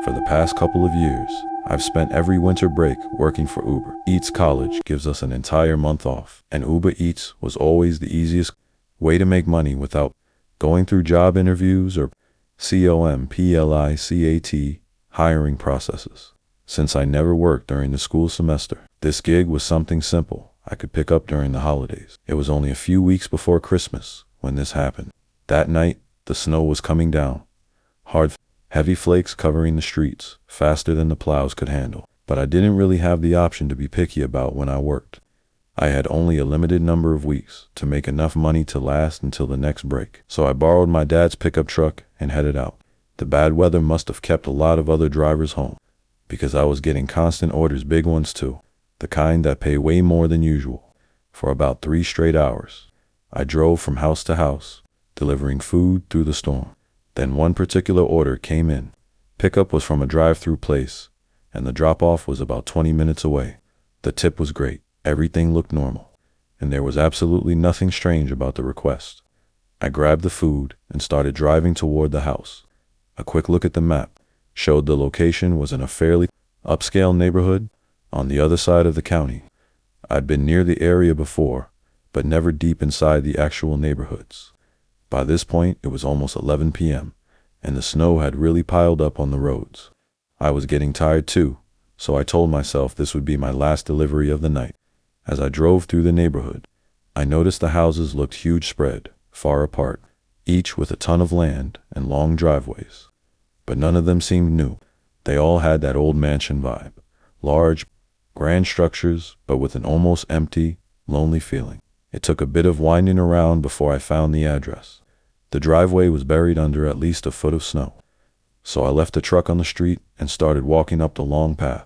For the past couple of years, I've spent every winter break working for Uber Eats. College gives us an entire month off, and Uber Eats was always the easiest way to make money without going through job interviews or COMPLICAT hiring processes. Since I never worked during the school semester, this gig was something simple I could pick up during the holidays. It was only a few weeks before Christmas when this happened. That night, the snow was coming down, hard, heavy flakes covering the streets, faster than the plows could handle. But I didn't really have the option to be picky about when I worked. I had only a limited number of weeks to make enough money to last until the next break. So I borrowed my dad's pickup truck and headed out. The bad weather must have kept a lot of other drivers home, because I was getting constant orders, big ones too, the kind that pay way more than usual. For about 3 straight hours, I drove from house to house, delivering food through the storm. Then one particular order came in. Pickup was from a drive-through place, and the drop-off was about 20 minutes away. The tip was great, everything looked normal, and there was absolutely nothing strange about the request. I grabbed the food and started driving toward the house. A quick look at the map showed the location was in a fairly upscale neighborhood on the other side of the county. I'd been near the area before, but never deep inside the actual neighborhoods. By this point, it was almost 11 p.m., and the snow had really piled up on the roads. I was getting tired too, so I told myself this would be my last delivery of the night. As I drove through the neighborhood, I noticed the houses looked huge, spread far apart, each with a ton of land and long driveways. But none of them seemed new. They all had that old mansion vibe. Large, grand structures, but with an almost empty, lonely feeling. It took a bit of winding around before I found the address. The driveway was buried under at least a foot of snow. So I left the truck on the street and started walking up the long path.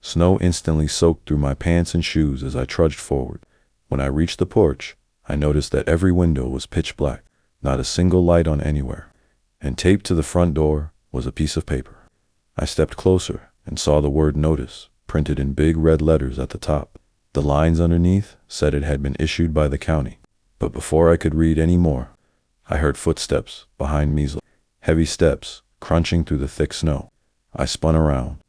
Snow instantly soaked through my pants and shoes as I trudged forward. When I reached the porch, I noticed that every window was pitch black, not a single light on anywhere. And taped to the front door was a piece of paper. I stepped closer and saw the word notice printed in big red letters at the top. The lines underneath said it had been issued by the county. But before I could read any more, I heard footsteps behind me, heavy steps crunching through the thick snow. I spun around.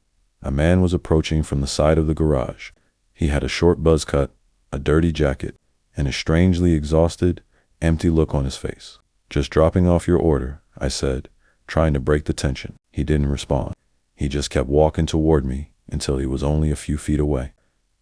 A man was approaching from the side of the garage. He had a short buzz cut, a dirty jacket, and a strangely exhausted, empty look on his face. "Just dropping off your order," I said, trying to break the tension. He didn't respond. He just kept walking toward me until he was only a few feet away.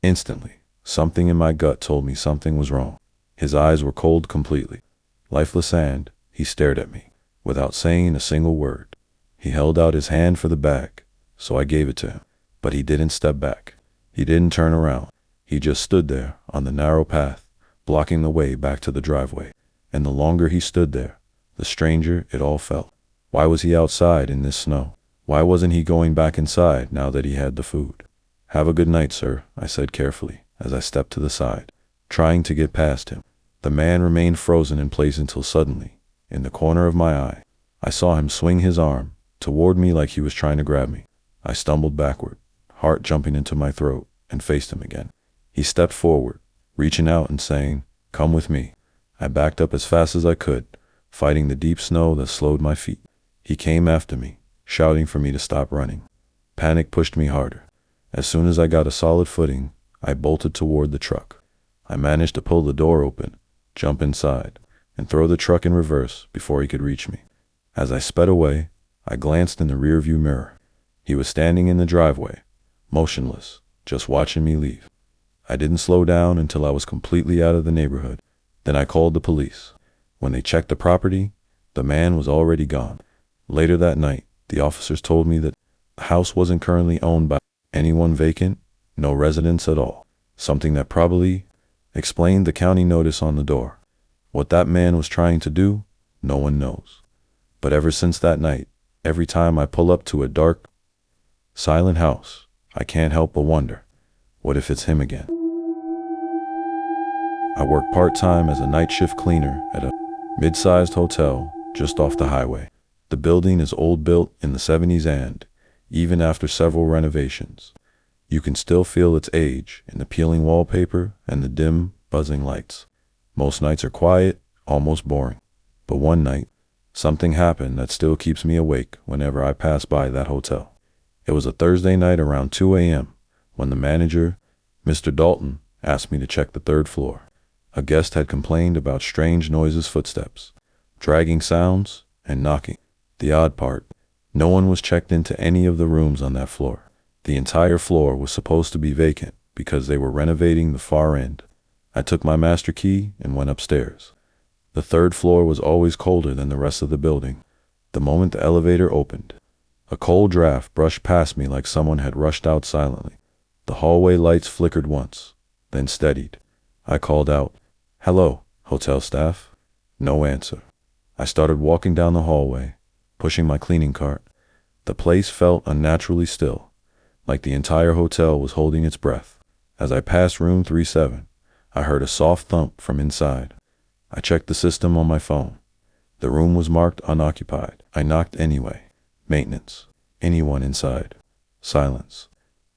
Instantly, something in my gut told me something was wrong. His eyes were cold completely. Lifeless, and he stared at me, without saying a single word. He held out his hand for the bag, so I gave it to him. But he didn't step back. He didn't turn around. He just stood there on the narrow path, blocking the way back to the driveway. And the longer he stood there, the stranger it all felt. Why was he outside in this snow? Why wasn't he going back inside now that he had the food? "Have a good night, sir," I said carefully as I stepped to the side, trying to get past him. The man remained frozen in place until suddenly, in the corner of my eye, I saw him swing his arm toward me like he was trying to grab me. I stumbled backward, heart jumping into my throat, and faced him again. He stepped forward, reaching out and saying, "Come with me." I backed up as fast as I could, fighting the deep snow that slowed my feet. He came after me, shouting for me to stop running. Panic pushed me harder. As soon as I got a solid footing, I bolted toward the truck. I managed to pull the door open, jump inside, and throw the truck in reverse before he could reach me. As I sped away, I glanced in the rearview mirror. He was standing in the driveway, motionless, just watching me leave. I didn't slow down until I was completely out of the neighborhood. Then I called the police. When they checked the property, the man was already gone. Later that night, the officers told me that the house wasn't currently owned by anyone, vacant, no residents at all. Something that probably explained the county notice on the door. What that man was trying to do, no one knows. But ever since that night, every time I pull up to a dark, silent house, I can't help but wonder, what if it's him again? I work part-time as a night shift cleaner at a mid-sized hotel just off the highway. The building is old, built in the 70s, and, even after several renovations, you can still feel its age in the peeling wallpaper and the dim, buzzing lights. Most nights are quiet, almost boring. But one night, something happened that still keeps me awake whenever I pass by that hotel. It was a Thursday night around 2 a.m. when the manager, Mr. Dalton, asked me to check the third floor. A guest had complained about strange noises, footsteps, dragging sounds, and knocking. The odd part, no one was checked into any of the rooms on that floor. The entire floor was supposed to be vacant because they were renovating the far end. I took my master key and went upstairs. The third floor was always colder than the rest of the building. The moment the elevator opened, a cold draft brushed past me like someone had rushed out silently. The hallway lights flickered once, then steadied. I called out, "Hello, hotel staff?" No answer. I started walking down the hallway, pushing my cleaning cart. The place felt unnaturally still, like the entire hotel was holding its breath. As I passed room 37, I heard a soft thump from inside. I checked the system on my phone. The room was marked unoccupied. I knocked anyway. Maintenance. Anyone inside? Silence.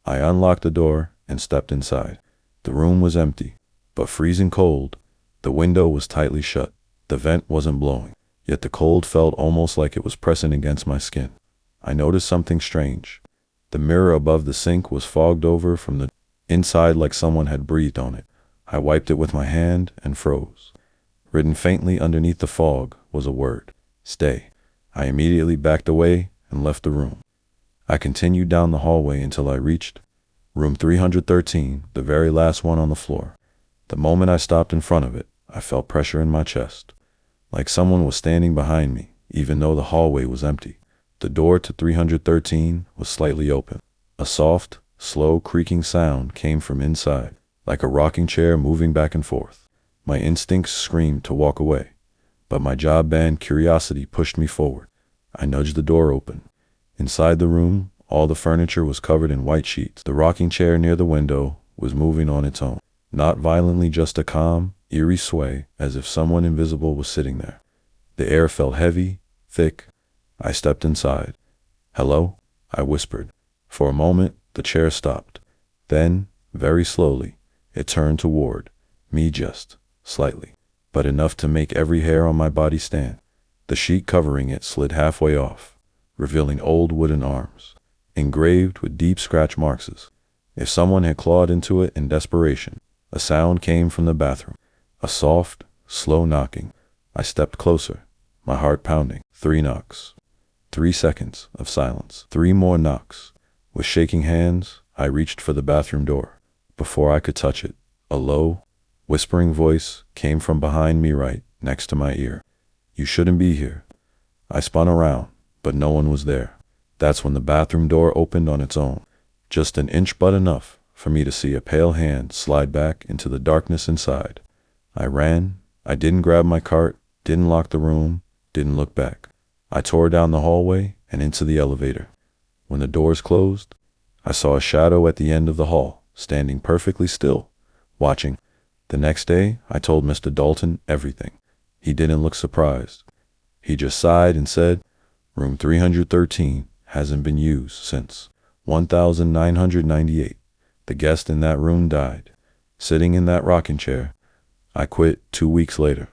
I unlocked the door and stepped inside. The room was empty, but freezing cold. The window was tightly shut. The vent wasn't blowing, yet the cold felt almost like it was pressing against my skin. I noticed something strange. The mirror above the sink was fogged over from the inside like someone had breathed on it. I wiped it with my hand and froze. Written faintly underneath the fog was a word: stay. I immediately backed away and left the room. I continued down the hallway until I reached room 313, the very last one on the floor. The moment I stopped in front of it, I felt pressure in my chest, like someone was standing behind me, even though the hallway was empty. The door to 313 was slightly open. A soft, slow creaking sound came from inside, like a rocking chair moving back and forth. My instincts screamed to walk away, but my job-banned curiosity pushed me forward. I nudged the door open. Inside the room, all the furniture was covered in white sheets. The rocking chair near the window was moving on its own, not violently, just a calm, eerie sway, as if someone invisible was sitting there. The air felt heavy, thick. I stepped inside. "Hello?" I whispered. For a moment, the chair stopped. Then, very slowly, it turned toward me, just slightly, but enough to make every hair on my body stand. The sheet covering it slid halfway off, revealing old wooden arms, engraved with deep scratch marks. If someone had clawed into it in desperation. A sound came from the bathroom, a soft, slow knocking. I stepped closer, my heart pounding. 3 knocks. 3 seconds of silence. 3 more knocks. With shaking hands, I reached for the bathroom door. Before I could touch it, a low, whispering voice came from behind me right next to my ear. "You shouldn't be here." I spun around, but no one was there. That's when the bathroom door opened on its own, just an inch, but enough for me to see a pale hand slide back into the darkness inside. I ran. I didn't grab my cart, didn't lock the room, didn't look back. I tore down the hallway and into the elevator. When the doors closed, I saw a shadow at the end of the hall, standing perfectly still, watching. The next day, I told Mr. Dalton everything. He didn't look surprised. He just sighed and said, "Room 313 hasn't been used since 1998. The guest in that room died, sitting in that rocking chair. I quit 2 weeks later.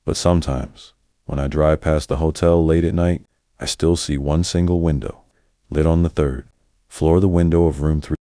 But sometimes, when I drive past the hotel late at night, I still see one single window, lit on the third floor, the window of room 3.